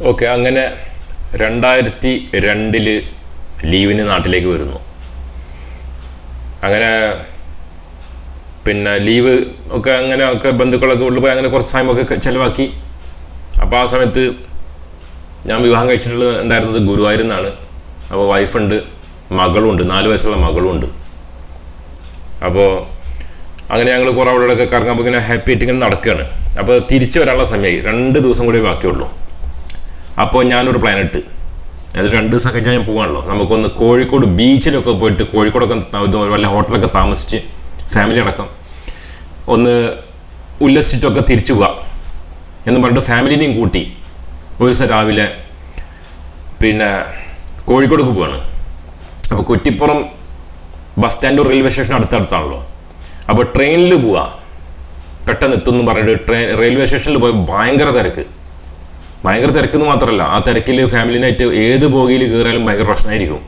Okay, അങ്ങനെ 2002 ലീവിന് നാട്ടിലേക്ക് വരുന്നു. അങ്ങനെ പിന്നെ ലീവ് ഒക്കെ അങ്ങനെയൊക്കെ ബന്ധുക്കളൊക്കെ കൊണ്ടുപോയി അങ്ങനെ കുറച്ച് സമയമൊക്കെ ചിലവാക്കി. അപ്പോൾ ആ സമയത്ത് ഞാൻ വിവാഹം കഴിച്ചിട്ടുണ്ടായിരുന്നത് ഗുരുവായൂരിൽ നിന്നാണ്. അപ്പോൾ വൈഫുണ്ട്, മകളുണ്ട്, 4 വയസ്സുള്ള മകളുണ്ട്. അപ്പോൾ അങ്ങനെ ഞങ്ങൾ കുറേ അവിടെയൊക്കെ കറങ്ങുമ്പോൾ ഇങ്ങനെ ഹാപ്പി ആയിട്ട് ഇങ്ങനെ നടക്കുകയാണ്. അപ്പോൾ തിരിച്ച് വരാനുള്ള സമയമായി, 2 ദിവസം കൂടി ബാക്കിയുള്ളൂ. അപ്പോൾ ഞാനൊരു പ്ലാൻ ഇട്ട്, അത് 2 ദിവസം കഴിഞ്ഞാൽ ഞാൻ പോകാണല്ലോ, നമുക്കൊന്ന് കോഴിക്കോട് ബീച്ചിലൊക്കെ പോയിട്ട് കോഴിക്കോടൊക്കെ വല്ല ഹോട്ടലൊക്കെ താമസിച്ച് ഫാമിലി അടക്കം ഒന്ന് ഉല്ലസിച്ചിട്ടൊക്കെ തിരിച്ചു പോകാം എന്ന് പറഞ്ഞിട്ട് ഫാമിലിനെയും കൂട്ടി ഒരു ദിവസം രാവിലെ പിന്നെ കോഴിക്കോടേക്ക് പോവാണ്. അപ്പോൾ Kuttippuram bus stand railway station അടുത്തടുത്താണല്ലോ. അപ്പോൾ ട്രെയിനിൽ പോവുക, പെട്ടെന്ന് എത്തുമെന്ന് പറഞ്ഞിട്ട് റെയിൽവേ സ്റ്റേഷനിൽ പോയി ഭയങ്കര തിരക്കെന്ന് മാത്രമല്ല, ആ തിരക്കിൽ ഫാമിലിനായിട്ട് ഏത് ബോഗിയിൽ കയറിയാലും ഭയങ്കര പ്രശ്നമായിരിക്കും.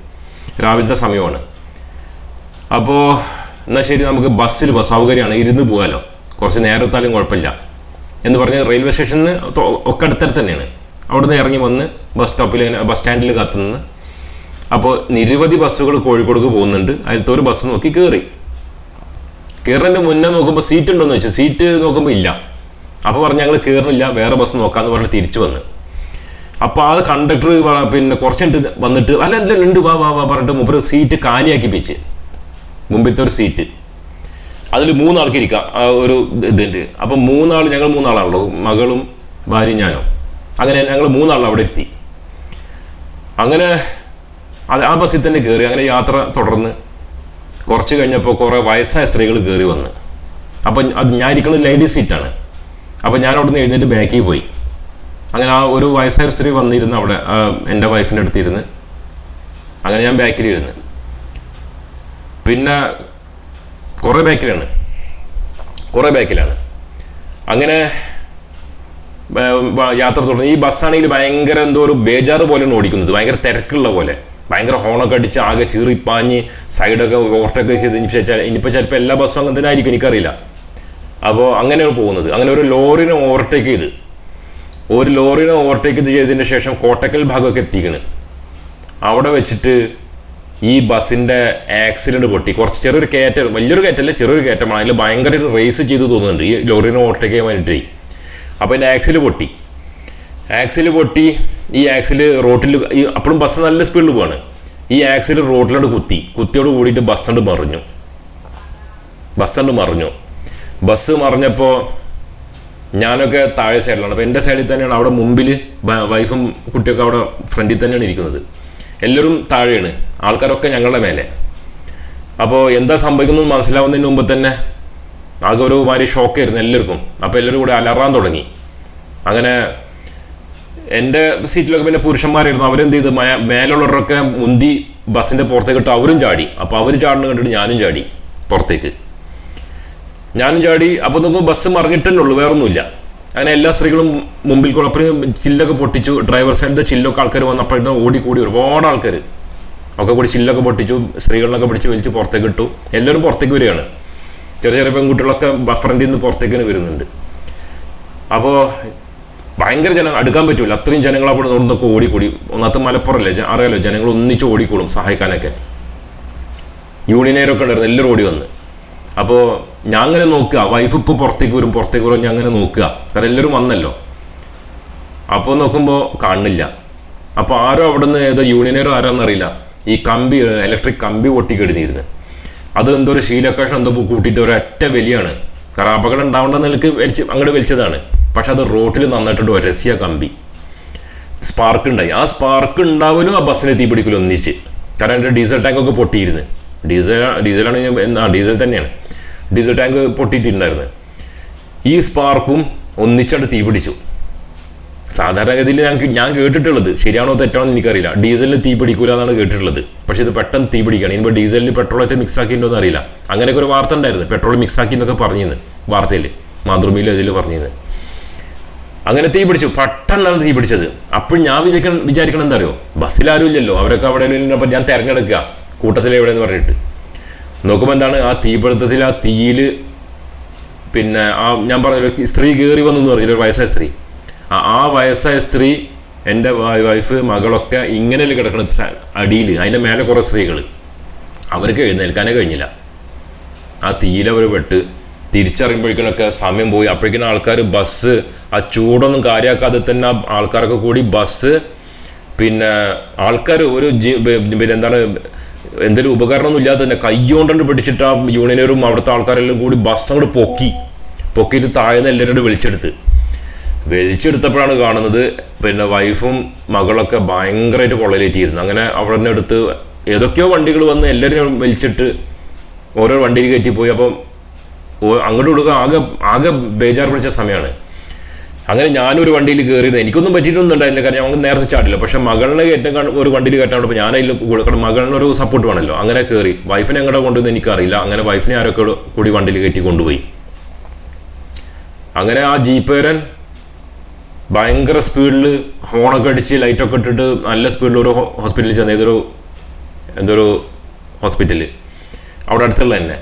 രാവിലത്തെ സമയമാണ്. അപ്പോൾ എന്നാൽ ശരി, നമുക്ക് ബസ്സിൽ സൗകര്യമാണ്, ഇരുന്ന് പോകാമല്ലോ, കുറച്ച് നേരത്താലും കുഴപ്പമില്ല എന്ന് പറഞ്ഞ് റെയിൽവേ സ്റ്റേഷനിൽ ഒക്കെ അടുത്തടുത്ത് തന്നെയാണ്. അവിടെ നിന്ന് ഇറങ്ങി വന്ന് ബസ് സ്റ്റാൻഡിൽ കത്തുനിന്ന് അപ്പോൾ നിരവധി ബസ്സുകൾ കോഴിക്കോടേക്ക് പോകുന്നുണ്ട്. അതിലത്തെ ഒരു ബസ് നോക്കി കയറുന്നതിൻ്റെ മുന്നേ നോക്കുമ്പോൾ സീറ്റ് ഉണ്ടോയെന്ന് വെച്ചാൽ സീറ്റ് നോക്കുമ്പോൾ ഇല്ല. അപ്പോൾ പറഞ്ഞ് ഞങ്ങൾ കയറുന്നില്ല, വേറെ ബസ് നോക്കാമെന്ന് പറഞ്ഞിട്ട് തിരിച്ചു വന്ന്. അപ്പോൾ ആ കണ്ടക്ടർ പിന്നെ കുറച്ചിട്ട് വന്നിട്ട് അല്ല ഉണ്ട് വാ പറഞ്ഞിട്ട് മുമ്പ് സീറ്റ് കാലിയാക്കി വെച്ച്, മുമ്പിലത്തെ ഒരു സീറ്റ്, അതിൽ 3 ആൾക്ക് ഇരിക്കാം ഒരു ഇതുണ്ട്. അപ്പം ഞങ്ങൾ 3 ആളാണല്ലോ, മകളും ഭാര്യയും ഞാനും. അങ്ങനെ ഞങ്ങൾ 3 ആൾ അവിടെ എത്തി. അങ്ങനെ ആ ബസ്സിൽ തന്നെ കയറി. അങ്ങനെ യാത്ര തുടർന്ന് കുറച്ച് കഴിഞ്ഞപ്പോൾ കുറേ വയസ്സായ സ്ത്രീകൾ കയറി വന്ന്. അപ്പം അത് ഞാൻ ഇരിക്കുന്നത് ലേഡീസ് സീറ്റാണ്. അപ്പോൾ ഞാൻ അവിടെ നിന്ന് എഴുന്നേറ്റ് ബാക്കിൽ പോയി. അങ്ങനെ ആ ഒരു വയസ്സായ സ്ത്രീ വന്നിരുന്ന് അവിടെ എൻ്റെ വൈഫിൻ്റെ അടുത്തിരുന്ന്. അങ്ങനെ ഞാൻ ബാക്കിലിരുന്ന്. പിന്നെ കുറേ ബാക്കിലാണ്. അങ്ങനെ യാത്ര തുടർന്ന്. ഈ ബസ്സാണെങ്കിൽ ഭയങ്കര എന്തോ ഒരു ബേജാറ് പോലെയാണ് ഓടിക്കുന്നത്, ഭയങ്കര തിരക്കുള്ള പോലെ, ഭയങ്കര ഹോണൊക്കെ അടിച്ച് ആകെ ചീറിപ്പാഞ്ഞ് സൈഡൊക്കെ ഓവർടേക്ക് ചെയ്ത് ഇനിയിപ്പോൾ ചിലപ്പോൾ എല്ലാ ബസ്സും അങ്ങനെ തന്നെ ആയിരിക്കും, എനിക്കറിയില്ല. അപ്പോൾ അങ്ങനെയാണ് പോകുന്നത്. അങ്ങനെ ഒരു ലോറിനെ ഓവർടേക്ക് ചെയ്തതിന് ശേഷം കോട്ടക്കൽ ഭാഗമൊക്കെ എത്തിക്കണ്. അവിടെ വെച്ചിട്ട് ഈ ബസ്സിൻ്റെ ആക്സിഡൻറ്റ് പൊട്ടി. കുറച്ച് ചെറിയൊരു കയറ്റം, വലിയൊരു കയറ്റമല്ല, ചെറിയൊരു കയറ്റമാണ്. അതിൽ ഭയങ്കര റേസ് ചെയ്ത് തോന്നുന്നുണ്ട് ഈ ലോറിനെ ഓവർടേക്ക് ചെയ്യാൻ വേണ്ടിയിട്ട്. അപ്പോൾ എൻ്റെ ആക്സിൽ പൊട്ടി. ഈ ആക്സിൽ റോട്ടിൽ, അപ്പോഴും ബസ് നല്ല സ്പീഡിൽ പോവാണ്. ഈ ആക്സിൽ റോട്ടിലോട് കുത്തിയോട് കൂടിയിട്ട് ബസ് മറിഞ്ഞു. ബസ് മറിഞ്ഞപ്പോൾ ഞാനൊക്കെ താഴെ സൈഡിലാണ്. അപ്പോൾ എൻ്റെ സൈഡിൽ തന്നെയാണ്, അവിടെ മുമ്പിൽ വൈഫും കുട്ടിയൊക്കെ അവിടെ ഫ്രണ്ടിൽ തന്നെയാണ് ഇരിക്കുന്നത്. എല്ലാവരും താഴെയാണ്, ആൾക്കാരൊക്കെ ഞങ്ങളുടെ മേലെ. അപ്പോൾ എന്താ സംഭവിക്കുന്നത് മനസ്സിലാവുന്നതിന് മുമ്പ് തന്നെ ആകെ ഒരു മാതിരി ഷോക്കായിരുന്നു എല്ലാവർക്കും. അപ്പോൾ എല്ലാവരും കൂടെ അലറാൻ തുടങ്ങി. അങ്ങനെ എൻ്റെ സീറ്റിലൊക്കെ പിന്നെ പുരുഷന്മാരായിരുന്നു. അവരെന്ത് ചെയ്ത് മേലുള്ളവരൊക്കെ മുന്തി ബസ്സിൻ്റെ പുറത്തേക്ക് ഇട്ട് അവരും ചാടി. അപ്പോൾ അവർ ചാടുന്ന കണ്ടിട്ട് ഞാനും ചാടി പുറത്തേക്ക്. അപ്പോൾ നോക്കുമ്പോൾ ബസ് മറിഞ്ഞിട്ടേ ഉള്ളൂ, വേറൊന്നുമില്ല. അങ്ങനെ എല്ലാ സ്ത്രീകളും മുമ്പിൽ കൂടെ അപ്പോഴും ചില്ലൊക്കെ പൊട്ടിച്ചു. ഡ്രൈവർ സൈഡിൻ്റെ ചില്ലൊക്കെ ആൾക്കാർ വന്നപ്പോഴത്തേക്കും ഓടിക്കൂടി ഒരുപാട് ആൾക്കാർ ഒക്കെ കൂടി ചില്ലൊക്കെ പൊട്ടിച്ചു. സ്ത്രീകളിലൊക്കെ വലിച്ച് പുറത്തേക്ക് ഇട്ടു. എല്ലാവരും പുറത്തേക്ക് വരികയാണ്. ചെറിയ പെൺകുട്ടികളൊക്കെ ഫ്രണ്ടിൽ നിന്ന് പുറത്തേക്ക് വരുന്നുണ്ട്. അപ്പോൾ ഭയങ്കര ജനം, അടുക്കാൻ പറ്റൂല, അത്രയും ജനങ്ങൾ അവിടെ നിന്നൊക്കെ ഓടിക്കൂടി. ഒന്നാമത്തെ മലപ്പുറമല്ലേ, അറിയാലോ, ജനങ്ങൾ ഒന്നിച്ച് ഓടിക്കൂടും സഹായിക്കാനൊക്കെ. യൂണിയനേരൊക്കെ ഉണ്ടായിരുന്നു, എല്ലാവരും ഓടി വന്ന്. അപ്പോൾ ഞാൻ അങ്ങനെ നോക്കുക, വൈഫ് ഇപ്പോൾ പുറത്തേക്ക് വരും ഞാൻ അങ്ങനെ നോക്കുക, കാരണം എല്ലാവരും വന്നല്ലോ. അപ്പോൾ നോക്കുമ്പോൾ കാണുന്നില്ല. അപ്പോൾ ആരോ അവിടെ നിന്ന് ഏതോ യൂണിയനേരോ ആരാന്നറിയില്ല, ഈ ഇലക്ട്രിക് കമ്പി പൊട്ടിക്കെടുന്നിരുന്നു. അത് എന്തോ ഒരു ശീലക്കാശം എന്തോ കൂട്ടിയിട്ട് ഒരൊറ്റ വലിയാണ്. കാരണം അപകടം ഉണ്ടാവേണ്ട നിലക്ക് അങ്ങോട്ട് വലിച്ചതാണ്. പക്ഷെ അത് റോട്ടിൽ നന്നായിട്ടുണ്ട് ഒരസിയ കമ്പി. സ്പാർക്ക് ഉണ്ടായി. ആ സ്പാർക്ക് ഉണ്ടാവലും ആ ബസ്സിനെ തീപിടിക്കലും ഒന്നിച്ച്. കാരണം എൻ്റെ ഡീസൽ ടാങ്കൊക്കെ പൊട്ടിയിരുന്നു. ഡീസൽ തന്നെയാണ്. ഡീസൽ ടാങ്ക് പൊട്ടിയിട്ടുണ്ടായിരുന്നു. ഈ സ്പാർക്കും ഒന്നിച്ചോണ്ട് തീപിടിച്ചു. സാധാരണഗതിയിൽ ഞാൻ കേട്ടിട്ടുള്ളത്, ശരിയാണോ തെറ്റാണോ എന്ന് എനിക്കറിയില്ല, ഡീസലിന് തീ പിടിക്കൂല എന്നാണ് കേട്ടിട്ടുള്ളത്. പക്ഷെ ഇത് പെട്ടെന്ന് തീ പിടിക്കുകയാണ്. ഇനിയിപ്പോൾ ഡീസലിൽ പെട്രോളായിട്ട് മിക്സ് ആക്കിയിട്ടുണ്ടോ അറിയില്ല. അങ്ങനെയൊക്കെ ഒരു വാർത്ത ഉണ്ടായിരുന്നു, പെട്രോൾ മിക്സ് ആക്കി എന്നൊക്കെ പറഞ്ഞിരുന്നു വാർത്തയിൽ, മാതൃഭൂമിയിൽ അതിൽ പറഞ്ഞിരുന്നു. അങ്ങനെ തീ പിടിച്ചു, പെട്ടെന്നാണ് തീ പിടിച്ചത്. അപ്പോഴും ഞാൻ വിചാരിക്കണം എന്താ അറിയോ, ബസ്സിലാരും ഇല്ലല്ലോ, അവരൊക്കെ അവിടെ. അപ്പം ഞാൻ തിരഞ്ഞെടുക്കുക കൂട്ടത്തിൽ എവിടെയെന്ന് പറഞ്ഞിട്ട് നോക്കുമ്പോൾ എന്താണ്, ആ തീപിടുത്തത്തിൽ ആ തീയിൽ പിന്നെ ആ ഞാൻ പറഞ്ഞൊരു സ്ത്രീ കയറി വന്നു എന്ന് പറഞ്ഞൊരു വയസ്സായ സ്ത്രീ. ആ വയസ്സായ സ്ത്രീ എൻ്റെ വൈഫ് മകളൊക്കെ ഇങ്ങനെയല്ലേ കിടക്കണ അടിയിൽ, അതിൻ്റെ മേലെ കുറേ സ്ത്രീകൾ, അവർക്ക് എഴുന്നേൽക്കാനേ കഴിഞ്ഞില്ല. ആ തീയിലവർ പെട്ട് തിരിച്ചറിയുമ്പോഴേക്കിനൊക്കെ സമയം പോയി. അപ്പോഴേക്കിനും ആൾക്കാർ ബസ് ആ ചൂടൊന്നും കാര്യമാക്കാതെ തന്നെ ആൾക്കാരൊക്കെ കൂടി ബസ്, പിന്നെ ആൾക്കാർ ഒരു പിന്നെ എന്താണ് എന്തെങ്കിലും ഉപകരണമൊന്നും ഇല്ലാതെ തന്നെ കൈകൊണ്ടുകൊണ്ട് പിടിച്ചിട്ട് ആ യൂണിയനറും അവിടുത്തെ ആൾക്കാരെല്ലാം കൂടി ബസ് അങ്ങോട്ട് പൊക്കിയിട്ട് താഴ്ന്ന എല്ലാവരോടും വലിച്ചെടുത്തപ്പോഴാണ് കാണുന്നത് പിന്നെ വൈഫും മകളൊക്കെ ഭയങ്കരമായിട്ട് പൊള്ളലേറ്റിയിരുന്നു. അങ്ങനെ അവിടെ നിന്ന് എടുത്ത് ഏതൊക്കെയോ വണ്ടികൾ വന്ന് എല്ലാവരും വലിച്ചിട്ട് ഓരോ വണ്ടിയിൽ കയറ്റിപ്പോയി. അപ്പം അങ്ങോട്ട് കൊടുക്കുക ആകെ ബേജാർ പിടിച്ച സമയമാണ്. അങ്ങനെ ഞാനൊരു വണ്ടിയിൽ കയറിയത്, എനിക്കൊന്നും പറ്റിയിട്ടൊന്നും ഉണ്ടായില്ല, കാരണം ഞങ്ങൾക്ക് നേരത്തെ ചാടില്ല. പക്ഷെ മകളിനെ കയറ്റാൻ ഒരു വണ്ടിയിൽ കയറ്റാൻ ഞാനതിൽ കൊടുക്കണം, മകളിനൊരു സപ്പോർട്ട് വേണമല്ലോ. അങ്ങനെ കയറി. വൈഫിനെ എങ്ങോട്ട് കൊണ്ടുവന്ന് എനിക്കറിയില്ല. അങ്ങനെ വൈഫിനെ ആരൊക്കെ കൂടി വണ്ടിയിൽ കയറ്റി കൊണ്ടുപോയി. അങ്ങനെ ആ ജീപ്പേരൻ ഭയങ്കര സ്പീഡിൽ ഹോണൊക്കെ അടിച്ച് ലൈറ്റൊക്കെ ഇട്ടിട്ട് നല്ല സ്പീഡിൽ ഒരു ഹോസ്പിറ്റലിൽ ചെന്ന്, എന്തൊരു ഹോസ്പിറ്റൽ അവിടെ അടുത്തുള്ള തന്നെ.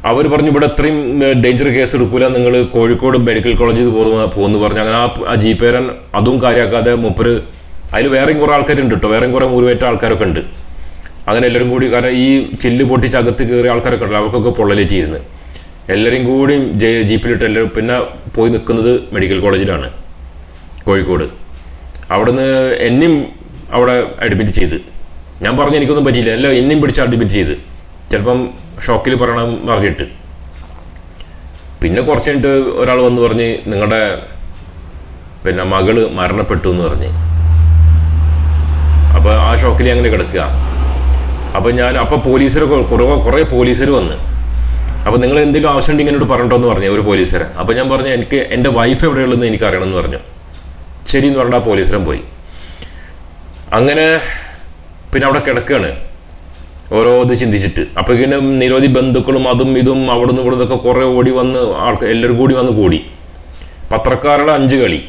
അവർ പറഞ്ഞു ഇവിടെ ഇത്രയും ഡേഞ്ചർ കേസ് എടുക്കൂല, നിങ്ങൾ കോഴിക്കോട് മെഡിക്കൽ കോളേജിൽ പോകുന്നു പറഞ്ഞു. അങ്ങനെ ആ ജീപ്പേരൻ അതും കാര്യമാക്കാതെ മൂപ്പര്, അതിൽ വേറെയും കുറേ ആൾക്കാരുണ്ട് കേട്ടോ, വേറെയും കുറേ മുറിവേറ്റ ആൾക്കാരൊക്കെ ഉണ്ട്. അങ്ങനെ എല്ലാവരും കൂടി, കാരണം ഈ ചില്ല് പൊട്ടിച്ച് അകത്ത് കയറിയ ആൾക്കാരൊക്കെ ഉണ്ടല്ലോ, അവർക്കൊക്കെ പൊള്ളലേറ്റിയിരുന്നു. എല്ലാവരും കൂടി ജീപ്പിലിട്ട് എല്ലാവരും പിന്നെ പോയി നിൽക്കുന്നത് മെഡിക്കൽ കോളേജിലാണ്, കോഴിക്കോട്. അവിടുന്ന് എന്നെയും അവിടെ അഡ്മിറ്റ് ചെയ്ത്. ഞാൻ പറഞ്ഞു എനിക്കൊന്നും പറ്റിയില്ല, എല്ലാം എന്നെയും പിടിച്ച് അഡ്മിറ്റ് ചെയ്ത്, ചിലപ്പം ഷോക്കിൽ പറയണം പറഞ്ഞിട്ട്. പിന്നെ കുറച്ച് കഴിഞ്ഞിട്ട് ഒരാൾ വന്ന് പറഞ്ഞ് നിങ്ങളുടെ പിന്നെ മകള് മരണപ്പെട്ടു എന്ന് പറഞ്ഞ്. അപ്പോൾ ആ ഷോക്കിൽ അങ്ങനെ കിടക്കുക. അപ്പോൾ പോലീസരൊക്കെ കുറേ പോലീസർ വന്ന്, അപ്പോൾ നിങ്ങൾ എന്തെങ്കിലും ആവശ്യമുണ്ടെങ്കിൽ എന്നോട് പറഞ്ഞിട്ടോ എന്ന് പറഞ്ഞു ഒരു പോലീസരെ. അപ്പോൾ ഞാൻ പറഞ്ഞു എനിക്ക് എൻ്റെ വൈഫ് എവിടെയുള്ളതെന്ന് എനിക്ക് അറിയണമെന്ന് പറഞ്ഞു. ശരി എന്ന് പറഞ്ഞാൽ ആ പോലീസരൻ പോയി. അങ്ങനെ പിന്നെ അവിടെ കിടക്കുകയാണ് ഓരോ ഇത് ചിന്തിച്ചിട്ട്. അപ്പോൾ ഇങ്ങനെ നിരവധി ബന്ധുക്കളും അതും ഇതും അവിടെ നിന്ന് ഇവിടെ നിന്നൊക്കെ കുറേ ഓടി വന്ന് എല്ലാവരും കൂടി വന്ന് കൂടി. പത്രക്കാരുടെ 5 കളി,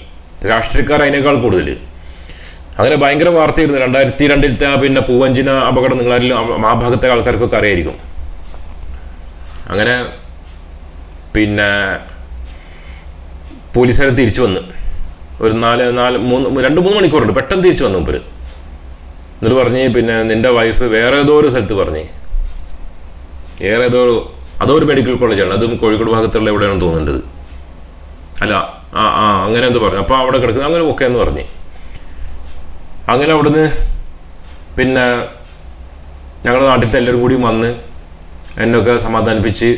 രാഷ്ട്രീയക്കാർ അതിനേക്കാൾ കൂടുതൽ. അങ്ങനെ ഭയങ്കര വാർത്തയായിരുന്നു 2002 പിന്നെ പൂവഞ്ചിന അപകടം. നിങ്ങളാരിലും ആ ഭാഗത്തെ ആൾക്കാർക്കൊക്കെ അറിയായിരിക്കും. അങ്ങനെ പിന്നെ പോലീസുകാർ തിരിച്ചു വന്ന് ഒരു 2-3 മണിക്കൂറുണ്ട്, പെട്ടെന്ന് തിരിച്ചു വന്നു മുമ്പ്. എന്നിട്ട് പറഞ്ഞ് പിന്നെ നിൻ്റെ വൈഫ് വേറെ ഏതോ ഒരു സ്ഥലത്ത് പറഞ്ഞ്, അതോ ഒരു മെഡിക്കൽ കോളേജാണ്, അതും കോഴിക്കോട് ഭാഗത്തുള്ള എവിടെയാണെന്ന് തോന്നുന്നത്. അല്ല അങ്ങനെ എന്തോ പറഞ്ഞു. അപ്പോൾ അവിടെ കിടക്കുന്നത് അങ്ങനെ ഒക്കെ എന്ന് പറഞ്ഞ്. അങ്ങനെ അവിടുന്ന് പിന്നെ ഞങ്ങളുടെ നാട്ടിലത്തെ എല്ലാവരും കൂടി വന്ന് എന്നൊക്കെ സമാധാനിപ്പിച്ച്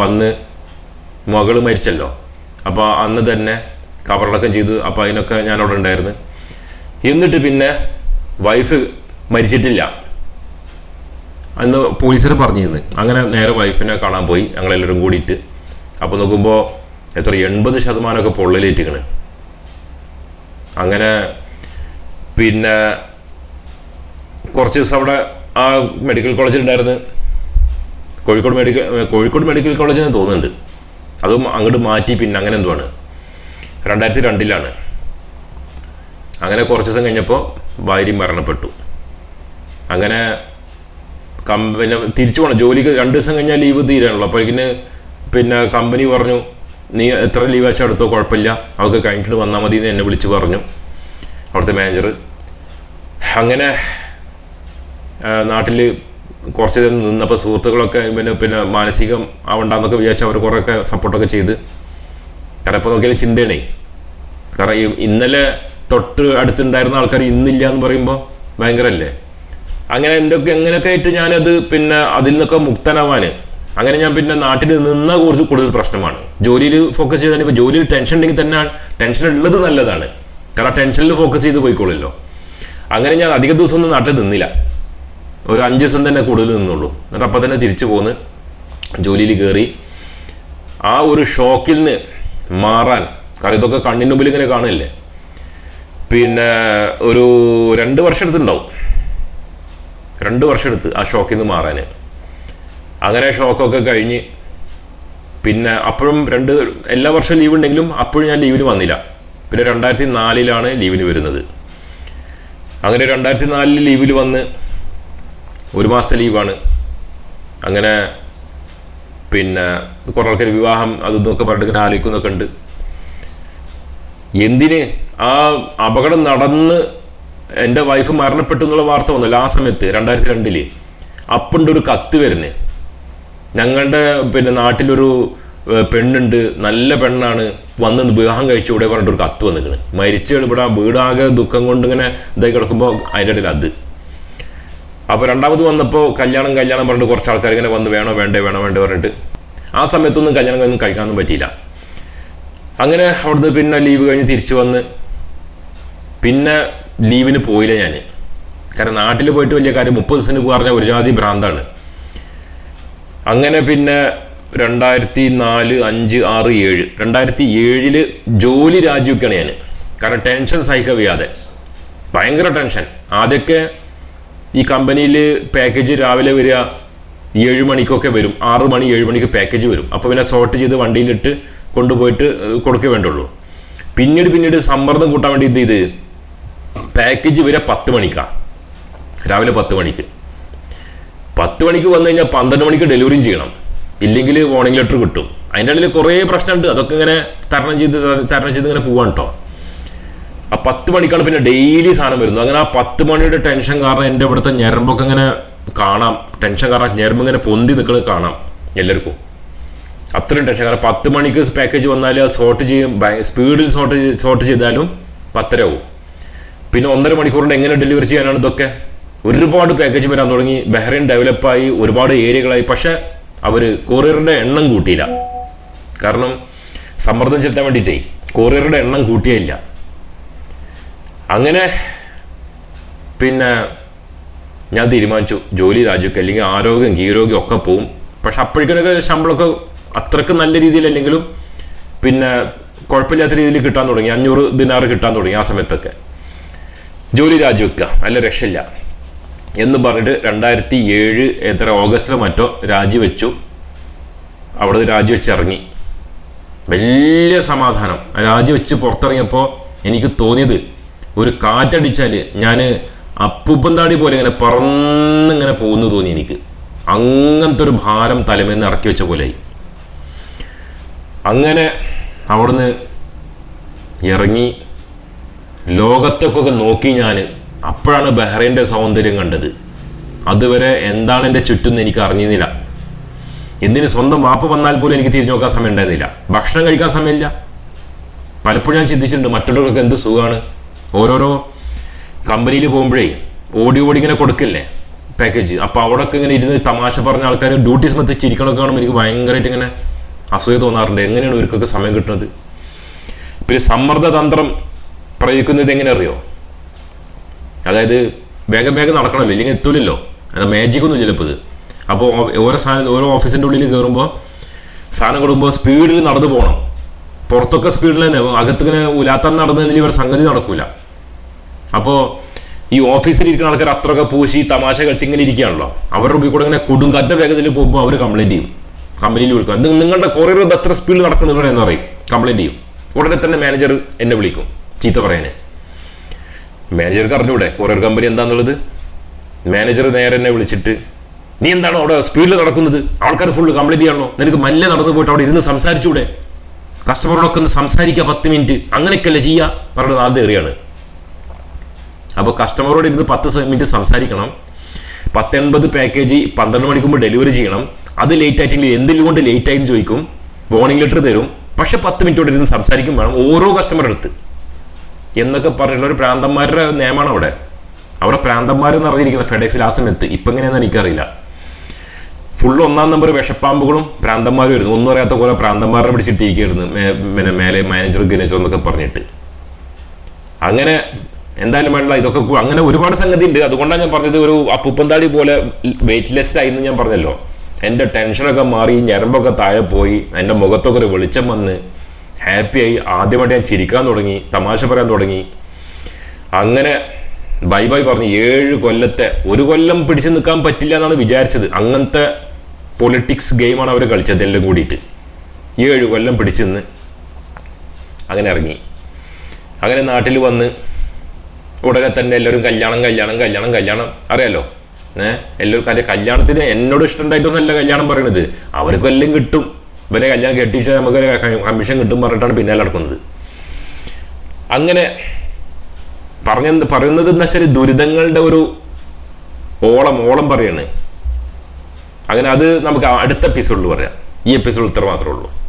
വന്ന്. മകള് മരിച്ചല്ലോ, അപ്പോൾ അന്ന് തന്നെ കബറടക്കം ചെയ്തു. അപ്പോൾ അതിനൊക്കെ ഞാനവിടെ ഉണ്ടായിരുന്നു. എന്നിട്ട് പിന്നെ വൈഫ് മരിച്ചിട്ടില്ല എന്ന് പോലീസുകാർ പറഞ്ഞിരുന്നു. അങ്ങനെ നേരെ വൈഫിനെ കാണാൻ പോയി ഞങ്ങളെല്ലാവരും കൂടിയിട്ട്. അപ്പോൾ നോക്കുമ്പോൾ 80% പൊള്ളലേറ്റിക്കണ്. അങ്ങനെ പിന്നെ കുറച്ച് ദിവസം അവിടെ ആ മെഡിക്കൽ കോളേജിലുണ്ടായിരുന്നു. കോഴിക്കോട് മെഡിക്കൽ കോളേജെന്ന് തോന്നുന്നുണ്ട്. അതും അങ്ങോട്ട് മാറ്റി പിന്നെ അങ്ങനെ എന്തുവാണ് 2002 അങ്ങനെ കുറച്ച് ദിവസം കഴിഞ്ഞപ്പോൾ ഭാര്യ മരണപ്പെട്ടു. അങ്ങനെ പിന്നെ തിരിച്ചു പോകണം ജോലിക്ക്. 2 ദിവസം കഴിഞ്ഞാൽ ലീവ് തീരാനുള്ളൂ. അപ്പോഴേക്കിന് പിന്നെ കമ്പനി പറഞ്ഞു നീ എത്ര ലീവ് വെച്ചാൽ എടുത്തോ, കുഴപ്പമില്ല, അവർക്ക് കഴിഞ്ഞിട്ട് വന്നാൽ മതി എന്ന് എന്നെ വിളിച്ച് പറഞ്ഞു അവിടുത്തെ മാനേജർ. അങ്ങനെ നാട്ടിൽ കുറച്ച് നേരം നിന്നപ്പോൾ സുഹൃത്തുക്കളൊക്കെ പിന്നെ മാനസികം ആവണ്ടെന്നൊക്കെ വിചാരിച്ച് അവർ കുറേയൊക്കെ സപ്പോർട്ടൊക്കെ ചെയ്ത്. കാരണം ഇപ്പോൾ നോക്കിയാൽ ചിന്തയാണേ. കാരണം ഇന്നലെ തൊട്ട് അടുത്തുണ്ടായിരുന്ന ആൾക്കാർ ഇന്നില്ല എന്ന് പറയുമ്പോൾ ഭയങ്കരമല്ലേ. അങ്ങനെ എങ്ങനെയൊക്കെ ആയിട്ട് ഞാനത് പിന്നെ അതിൽ നിന്നൊക്കെ മുക്തനാവാൻ അങ്ങനെ ഞാൻ പിന്നെ നാട്ടിൽ നിന്ന കുറച്ച് കൂടുതൽ പ്രശ്നമാണ്. ജോലിയിൽ ഫോക്കസ് ചെയ്താൽ ഇപ്പോൾ ജോലിയിൽ ടെൻഷൻ ഉണ്ടെങ്കിൽ തന്നെ ടെൻഷൻ ഉള്ളത് നല്ലതാണ്, കാരണം ടെൻഷനിൽ ഫോക്കസ് ചെയ്ത് പോയിക്കോളല്ലോ. അങ്ങനെ ഞാൻ അധിക ദിവസമൊന്നും നാട്ടിൽ നിന്നില്ല, ഒരു 5 ദിവസം തന്നെ കൂടുതൽ നിന്നുള്ളൂ. എന്നിട്ട് അപ്പം തന്നെ തിരിച്ചു പോന്ന് ജോലിയിൽ കയറി. ആ ഒരു ഷോക്കിൽ നിന്ന് മാറാൻ, കാരണം ഇതൊക്കെ കണ്ണിന് മുമ്പിൽ ഇങ്ങനെ കാണുമല്ലേ, പിന്നെ ഒരു 2 വർഷം എടുത്തുണ്ടാവും. 2 വർഷം എടുത്ത് ആ ഷോക്കിൽ നിന്ന് മാറാൻ. അങ്ങനെ ഷോക്കൊക്കെ കഴിഞ്ഞ് പിന്നെ അപ്പോഴും എല്ലാ വർഷവും ലീവ് ഉണ്ടെങ്കിലും അപ്പോഴും ഞാൻ ലീവിന് വന്നില്ല. പിന്നെ 2004 ലീവിന് വരുന്നത്. അങ്ങനെ 2004 ലീവിൽ വന്ന് 1 മാസത്തെ ലീവാണ്. അങ്ങനെ പിന്നെ കുറേ ആൾക്കാർ വിവാഹം അതൊക്കെ പറഞ്ഞിട്ട് ഇങ്ങനെ ആലോചിക്കുന്നൊക്കെ ഉണ്ട്. എന്തിന് ആ അപകടം നടന്ന് എൻ്റെ വൈഫ് മരണപ്പെട്ടു എന്നുള്ള വാർത്ത വന്നല്ലോ ആ സമയത്ത് 2002 അപ്പുണ്ടൊരു കത്ത് വരുന്നത്. ഞങ്ങളുടെ നാട്ടിലൊരു പെണ്ണുണ്ട്, നല്ല പെണ്ണാണ്, വന്ന് വിവാഹം കഴിച്ചുകൂടെ പറഞ്ഞിട്ടൊരു കത്ത് വന്നിരിക്കണ്. മരിച്ചു ഇവിടെ വീടാകെ ദുഃഖം കൊണ്ട് ഇങ്ങനെ ഇതായി കിടക്കുമ്പോൾ അതിൻ്റെ ഇടയിൽ അത്. അപ്പോൾ രണ്ടാമത് വന്നപ്പോൾ കല്യാണം പറഞ്ഞിട്ട് കുറച്ച് ആൾക്കാർ ഇങ്ങനെ വന്ന് വേണോ വേണ്ടേ പറഞ്ഞിട്ട് ആ സമയത്തൊന്നും കല്യാണം കഴിക്കാനൊന്നും പറ്റിയില്ല. അങ്ങനെ അവിടുന്ന് പിന്നെ ലീവ് കഴിഞ്ഞ് തിരിച്ചു വന്ന് പിന്നെ ലീവിന് പോയില്ല ഞാൻ. കാരണം നാട്ടിൽ പോയിട്ട് വലിയ കാര്യം, 30 ദിവസത്തിന് പറഞ്ഞാൽ ഒരു ജാതി ഭ്രാന്താണ്. അങ്ങനെ പിന്നെ 2004, 5, 6, 7 2007 ജോലി രാജിവെക്കുകയാണ് ഞാൻ. കാരണം ടെൻഷൻ സഹിക്കാൻ വയ്യാതെ, ഭയങ്കര ടെൻഷൻ. ആദ്യമൊക്കെ ഈ കമ്പനിയിൽ പാക്കേജ് രാവിലെ വരിക 7 മണിക്കൊക്കെ വരും, 6 മണി 7 മണിക്ക് പാക്കേജ് വരും. അപ്പോൾ പിന്നെ സോർട്ട് ചെയ്ത് വണ്ടിയിലിട്ട് കൊണ്ടുപോയിട്ട് കൊടുക്കേ വേണ്ടുള്ളൂ. പിന്നീട് സമ്മർദ്ദം കൂട്ടാൻ വേണ്ടി ഇത് പാക്കേജ് വരിക 10 മണിക്കാണ്, രാവിലെ 10 മണിക്ക്. 10 മണിക്ക് വന്നു കഴിഞ്ഞാൽ 12 മണിക്ക് ഡെലിവറിയും ചെയ്യണം, ഇല്ലെങ്കിൽ വാർണിംഗ് ലെറ്റർ കിട്ടും. അതിൻ്റെ ഇടയിൽ കുറേ പ്രശ്നമുണ്ട്, അതൊക്കെ ഇങ്ങനെ തരണം ചെയ്ത് ഇങ്ങനെ പോവാണ് കേട്ടോ. ആ 10 മണിക്കാണ് പിന്നെ ഡെയിലി സാധനം വരുന്നത്. അങ്ങനെ ആ 10 മണിയുടെ ടെൻഷൻ കാരണം എൻ്റെ ഇവിടുത്തെ ഞരമ്പൊക്കെ ഇങ്ങനെ കാണാം. ടെൻഷൻ കാരണം ഞരമ്പ് ഇങ്ങനെ പൊന്തി നിൽക്കുന്നത് കാണാം എല്ലാവർക്കും. അത്രയും ടെൻഷൻ. കാരണം 10 മണിക്ക് പാക്കേജ് വന്നാൽ സോർട്ട് ചെയ്യും, സ്പീഡിൽ സോർട്ട് ചെയ്താലും 10:30 ആവും. പിന്നെ 1.5 മണിക്കൂറിൻ്റെ എങ്ങനെ ഡെലിവറി ചെയ്യാനാണ് ഇതൊക്കെ. ഒരുപാട് പാക്കേജ് വരാൻ തുടങ്ങി. ബഹ്റൈൻ ഡെവലപ്പായി, ഒരുപാട് ഏരിയകളായി. പക്ഷെ അവർ കൊറിയറിൻ്റെ എണ്ണം കൂട്ടിയില്ല. കാരണം സമ്മർദ്ദം ചെലുത്താൻ വേണ്ടിയിട്ടേ കൊറിയറുടെ എണ്ണം കൂട്ടിയില്ല. അങ്ങനെ പിന്നെ ഞാൻ തീരുമാനിച്ചു ജോലി രാജിവെക്കുക, അല്ലെങ്കിൽ ആരോഗ്യം കീരോഗ്യം ഒക്കെ പോവും. പക്ഷെ അപ്പോഴേക്കൊക്കെ ശമ്പളമൊക്കെ അത്രയ്ക്ക് നല്ല രീതിയിലല്ലെങ്കിലും പിന്നെ കുഴപ്പമില്ലാത്ത രീതിയിൽ കിട്ടാൻ തുടങ്ങി. 500 ദിനാർ കിട്ടാൻ തുടങ്ങി ആ സമയത്തൊക്കെ. ജോലി രാജിവെക്കുക, നല്ല രക്ഷയില്ല എന്ന് പറഞ്ഞിട്ട് 2007 ഓഗസ്റ്റിലോ മറ്റോ രാജിവെച്ചു. അവിടെ രാജിവെച്ച് ഇറങ്ങി. വലിയ സമാധാനം. രാജിവെച്ച് പുറത്തിറങ്ങിയപ്പോൾ എനിക്ക് തോന്നിയത് ഒരു കാറ്റടിച്ചാൽ ഞാൻ അപ്പൂപ്പന്താടി പോലെ ഇങ്ങനെ പറന്നിങ്ങനെ പോകുന്നു തോന്നി എനിക്ക്. അങ്ങനത്തെ ഒരു ഭാരം തലമേന്ന് ഇറക്കി വെച്ച പോലെയായി. അങ്ങനെ അവിടുന്ന് ഇറങ്ങി ലോകത്തൊക്കെ നോക്കി ഞാൻ. അപ്പോഴാണ് ബഹ്റൈൻ്റെ സൗന്ദര്യം കണ്ടത്. അതുവരെ എന്താണ് എൻ്റെ ചുറ്റും എനിക്ക് അറിഞ്ഞിരുന്നില്ല. എന്തിന് സ്വന്തം വാപ്പ വന്നാൽ പോലും എനിക്ക് തിരിഞ്ഞു നോക്കാൻ സമയം ഉണ്ടായിരുന്നില്ല. ഭക്ഷണം കഴിക്കാൻ സമയമില്ല. പലപ്പോഴും ഞാൻ ചിന്തിച്ചിട്ടുണ്ട് മറ്റുള്ളവർക്ക് എന്ത് സുഖമാണ്. ഓരോരോ കമ്പനിയിൽ പോകുമ്പോഴേ ഓടി ഇങ്ങനെ കൊടുക്കില്ലേ പാക്കേജ്. അപ്പോൾ അവിടെയൊക്കെ ഇങ്ങനെ ഇരുന്ന് തമാശ പറഞ്ഞ ആൾക്കാർ ഡ്യൂട്ടി സമയത്ത് ചിരിക്കണമൊക്കെ കാണുമ്പോൾ എനിക്ക് ഭയങ്കരമായിട്ട് ഇങ്ങനെ അസൂയ തോന്നാറുണ്ട്. എങ്ങനെയാണ് ഇവർക്കൊക്കെ സമയം കിട്ടുന്നത്? പിന്നെ സമ്മർദ്ദതന്ത്രം പ്രയോഗിക്കുന്നത് എങ്ങനെ അറിയോ? അതായത് വേഗം നടക്കണമല്ലോ, ഇല്ലെങ്കിൽ എത്തൂലല്ലോ. മാജിക്കൊന്നും ചിലപ്പോൾ ഇത്. അപ്പോൾ ഓരോ ഓഫീസിൻ്റെ ഉള്ളിൽ കയറുമ്പോൾ സാധനം കൊടുക്കുമ്പോൾ സ്പീഡിൽ നടന്നു പോകണം. പുറത്തൊക്കെ സ്പീഡിൽ തന്നെ, അകത്തിങ്ങനെ ഉലാത്താൻ നടന്നതിൽ ഇവർ സംഗതി നടക്കൂല. അപ്പോൾ ഈ ഓഫീസിലിരിക്കുന്ന ആൾക്കാർ അത്രയൊക്കെ പൂശി തമാശ കളിച്ച് ഇങ്ങനെ ഇരിക്കുകയാണല്ലോ. അവരുടെ മുമ്പിൽ കൂടെ ഇങ്ങനെ കൊടുങ്കാറ്റ വേഗത്തിൽ പോകുമ്പോൾ അവർ കംപ്ലൈൻറ്റ് ചെയ്യും. കമ്പനിയിൽ വിളിക്കും, അത് നിങ്ങളുടെ കൊറിയർ എത്ര സ്പീഡിൽ നടക്കണം ഇവിടെ എന്ന് പറയും, കംപ്ലൈൻറ്റ് ചെയ്യും. ഉടനെ തന്നെ മാനേജർ എന്നെ വിളിക്കും ചീത്ത പറയാൻ. മാനേജർക്ക് അറിഞ്ഞൂടെ കൊറിയർ കമ്പനി എന്താണെന്നുള്ളത്? മാനേജർ നേരെ എന്നെ വിളിച്ചിട്ട്, നീ എന്താണോ അവിടെ സ്പീഡിൽ നടക്കുന്നത്? ആൾക്കാർ ഫുള്ള് കംപ്ലൈൻറ്റ് ചെയ്യണോ? നിനക്ക് മെല്ലെ നടന്നു പോയിട്ട് അവിടെ ഇരുന്ന് സംസാരിച്ചൂടെ? കസ്റ്റമറോടൊക്കെ ഒന്ന് സംസാരിക്കുക 10 മിനിറ്റ്, അങ്ങനെയൊക്കെയല്ലേ ചെയ്യുക പറഞ്ഞത് ആദ്യം ഏറിയാണ്. അപ്പോൾ കസ്റ്റമറോട് ഇരുന്ന് 10 മിനിറ്റ് സംസാരിക്കണം. 10:80 പാക്കേജ് 12 മണിക്ക് മുമ്പ് ഡെലിവറി ചെയ്യണം. അത് ലേറ്റ് ആയിട്ടെങ്കിൽ എന്തെങ്കിലും ലേറ്റ് ആയെന്ന് ചോദിക്കും, വാർണിംഗ് ലെറ്റർ തരും. പക്ഷെ 10 മിനിറ്റോടെ ഇരുന്ന് സംസാരിക്കും വേണം ഓരോ കസ്റ്റമറുടെ അടുത്ത് എന്നൊക്കെ പറഞ്ഞിട്ടുള്ള ഒരു പ്രാന്തന്മാരുടെ നിയമമാണ് അവിടെ. അവിടെ പ്രാന്തന്മാരെന്ന് അറിഞ്ഞിരിക്കുന്നത് ഫെഡെക്സിൽ ആ സമയത്ത്. ഇപ്പം എങ്ങനെയാണെന്ന് എനിക്കറിയില്ല. ഫുള്ള് 1-ാം നമ്പർ വിഷപ്പാമ്പുകളും പ്രാന്തന്മാരും വരുന്നു. ഒന്നും അറിയാത്ത പോലെ പ്രാന്തന്മാരെ പിടിച്ചിട്ടിരിക്കുന്നു മേലെ മാനേജർ ഗിനേജർ എന്നൊക്കെ പറഞ്ഞിട്ട്. അങ്ങനെ എന്തായാലും വേണ്ട ഇതൊക്കെ അങ്ങനെ ഒരുപാട് സംഗതി ഉണ്ട്. അതുകൊണ്ടാണ് ഞാൻ പറഞ്ഞത് ഒരു അപ്പൂപ്പന്താടി പോലെ വെയിറ്റ്ലെസ് ആയി എന്ന് ഞാൻ പറഞ്ഞല്ലോ. എൻ്റെ ടെൻഷനൊക്കെ മാറി, ഞരമ്പൊക്കെ താഴെ പോയി, എൻ്റെ മുഖത്തൊക്കെ ഒരു വെളിച്ചം വന്ന് ഹാപ്പിയായി. ആദ്യമായിട്ട് ഞാൻ ചിരിക്കാൻ തുടങ്ങി, തമാശ പറയാൻ തുടങ്ങി. അങ്ങനെ ബൈ പറഞ്ഞ് 7 കൊല്ലത്തെ, 1 കൊല്ലം പിടിച്ചു നിൽക്കാൻ പറ്റില്ല എന്നാണ് വിചാരിച്ചത്. അങ്ങനത്തെ പൊളിറ്റിക്സ് ഗെയിമാണ് അവർ കളിച്ചത് എല്ലാം കൂടിയിട്ട്. 7 കൊല്ലം പിടിച്ചു നിന്ന് അങ്ങനെ ഇറങ്ങി. അങ്ങനെ നാട്ടിൽ വന്ന് ഉടനെ തന്നെ എല്ലാവരും കല്യാണം അറിയാലോ. എല്ലാവരും കല്യാണത്തിന് എന്നോട് ഇഷ്ടമുണ്ടായിട്ടൊന്നല്ല കല്യാണം പറയണത്. അവർക്ക് എല്ലാം കിട്ടും, ഇവരെ കല്യാണം കെട്ടിച്ചാൽ നമുക്ക് കമ്മീഷൻ കിട്ടും പറഞ്ഞിട്ടാണ് പിന്നാലെ നടക്കുന്നത്. അങ്ങനെ പറയുന്നത് എന്താ വെച്ചാൽ ദുരിതങ്ങളുടെ ഒരു ഓളം പറയാണ്. അങ്ങനെ അത് നമുക്ക് അടുത്ത എപ്പിസോഡിൽ പറയാം. ഈ എപ്പിസോഡ് ഇത്ര മാത്രമേ ഉള്ളൂ.